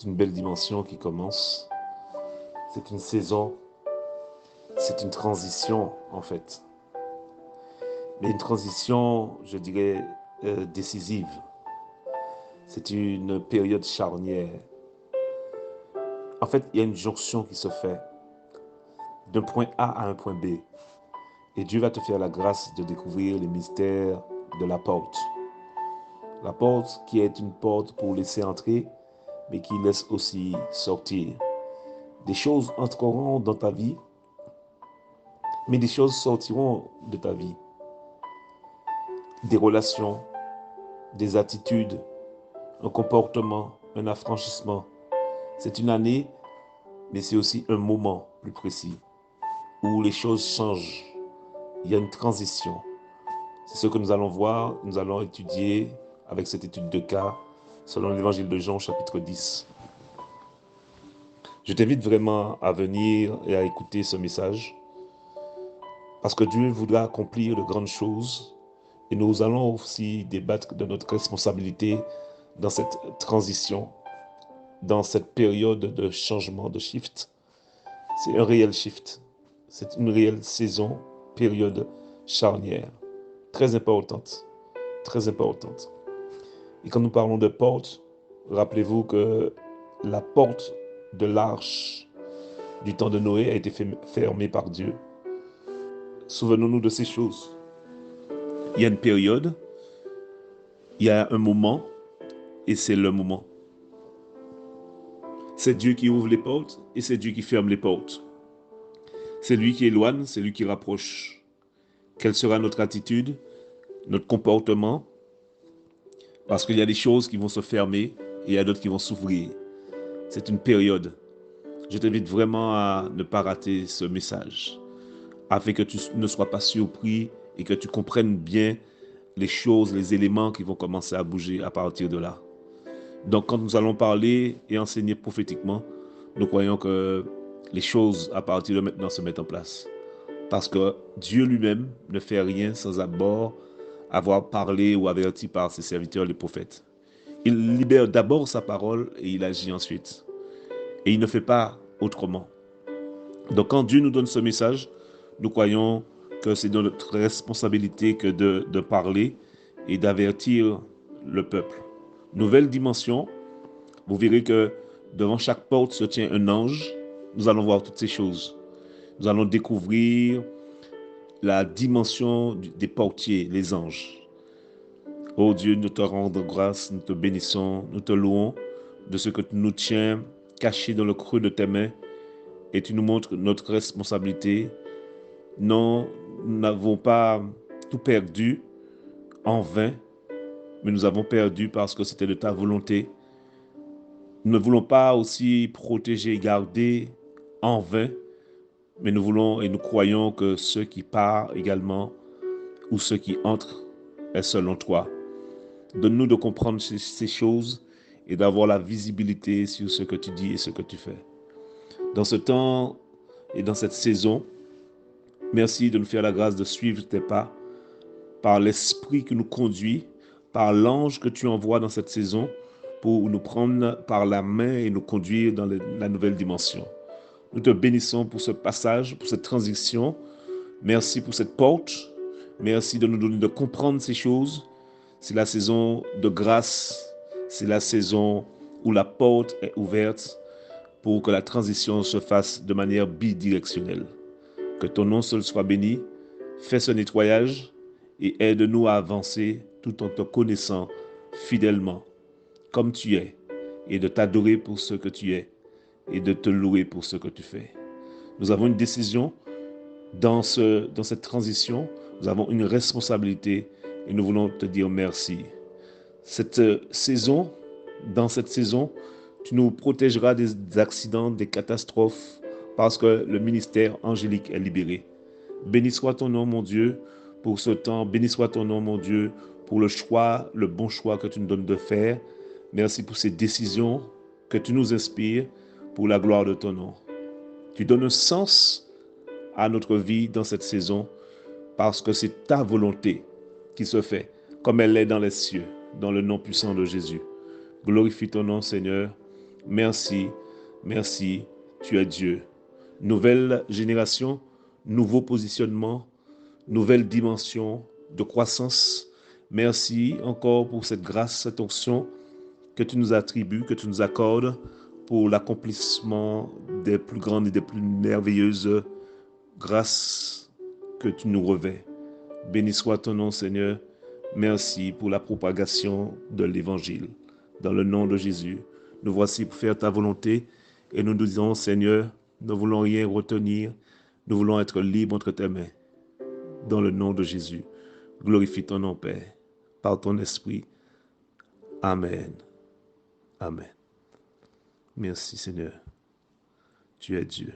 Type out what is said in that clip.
C'est une belle dimension qui commence. C'est une saison, c'est une transition en fait. Mais une transition, je dirais, décisive. C'est une période charnière. En fait, il y a une jonction qui se fait d'un point A à un point B. Et Dieu va te faire la grâce de découvrir les mystères de la porte. La porte qui est une porte pour laisser entrer, mais qui laisse aussi sortir. Des choses entreront dans ta vie, mais des choses sortiront de ta vie. Des relations, des attitudes, un comportement, un affranchissement. C'est une année, mais c'est aussi un moment plus précis où les choses changent. Il y a une transition. C'est ce que nous allons voir, nous allons étudier avec cette étude de cas selon l'évangile de Jean chapitre 10. Je t'invite vraiment à venir et à écouter ce message parce que Dieu voudra accomplir de grandes choses et nous allons aussi débattre de notre responsabilité dans cette transition, dans cette période de changement, de shift. C'est un réel shift. C'est une réelle saison, période charnière. Très importante. Très importante. Et quand nous parlons de porte, rappelez-vous que la porte de l'arche du temps de Noé a été fermée par Dieu. Souvenons-nous de ces choses. Il y a une période, il y a un moment, et c'est le moment. C'est Dieu qui ouvre les portes et c'est Dieu qui ferme les portes. C'est lui qui éloigne, c'est lui qui rapproche. Quelle sera notre attitude, notre comportement? Parce qu'il y a des choses qui vont se fermer et il y a d'autres qui vont s'ouvrir. C'est une période. Je t'invite vraiment à ne pas rater ce message, afin que tu ne sois pas surpris et que tu comprennes bien les choses, les éléments qui vont commencer à bouger à partir de là. Donc quand nous allons parler et enseigner prophétiquement, nous croyons que les choses à partir de maintenant se mettent en place. Parce que Dieu lui-même ne fait rien sans d'abord avoir parlé ou averti par ses serviteurs les prophètes. Il libère d'abord sa parole et il agit ensuite. Et il ne fait pas autrement. Donc quand Dieu nous donne ce message, nous croyons que c'est de notre responsabilité que de parler et d'avertir le peuple. Nouvelle dimension, vous verrez que devant chaque porte se tient un ange. Nous allons voir toutes ces choses. Nous allons découvrir la dimension des portiers, les anges. Oh Dieu, nous te rendons grâce, nous te bénissons, nous te louons de ce que tu nous tiens cachés dans le creux de tes mains et tu nous montres notre responsabilité. Non, nous n'avons pas tout perdu en vain, mais nous avons perdu parce que c'était de ta volonté. Nous ne voulons pas aussi protéger et garder en vain, mais nous voulons et nous croyons que ceux qui partent également ou ceux qui entrent est selon toi. Donne-nous de comprendre ces choses et d'avoir la visibilité sur ce que tu dis et ce que tu fais. Dans ce temps et dans cette saison, merci de nous faire la grâce de suivre tes pas par l'esprit qui nous conduit, par l'ange que tu envoies dans cette saison pour nous prendre par la main et nous conduire dans la nouvelle dimension. Nous te bénissons pour ce passage, pour cette transition. Merci pour cette porte. Merci de nous donner de comprendre ces choses. C'est la saison de grâce. C'est la saison où la porte est ouverte pour que la transition se fasse de manière bidirectionnelle. Que ton nom seul soit béni. Fais ce nettoyage et aide-nous à avancer tout en te connaissant fidèlement comme tu es et de t'adorer pour ce que tu es et de te louer pour ce que tu fais. Nous avons une décision dans cette transition. Nous avons une responsabilité et nous voulons te dire merci. Dans cette saison, tu nous protégeras des accidents, des catastrophes, parce que le ministère angélique est libéré. Béni soit ton nom, mon Dieu, pour ce temps. Béni soit ton nom, mon Dieu, pour le bon choix que tu nous donnes de faire. Merci pour ces décisions que tu nous inspires pour la gloire de ton nom. Tu donnes un sens à notre vie dans cette saison parce que c'est ta volonté qui se fait comme elle est dans les cieux, dans le nom puissant de Jésus. Glorifie ton nom, Seigneur, Merci, merci, tu es Dieu. Nouvelle génération, nouveau positionnement, nouvelle dimension de croissance. Merci encore pour cette grâce, cette onction que tu nous attribues, que tu nous accordes pour l'accomplissement des plus grandes et des plus merveilleuses grâces que tu nous revêts. Béni soit ton nom, Seigneur. Merci pour la propagation de l'Évangile. Dans le nom de Jésus, nous voici pour faire ta volonté et nous nous disons, Seigneur, nous ne voulons rien retenir, nous voulons être libres entre tes mains. Dans le nom de Jésus, glorifie ton nom, Père, par ton esprit. Amen. Amen. Merci, Seigneur. Tu es Dieu.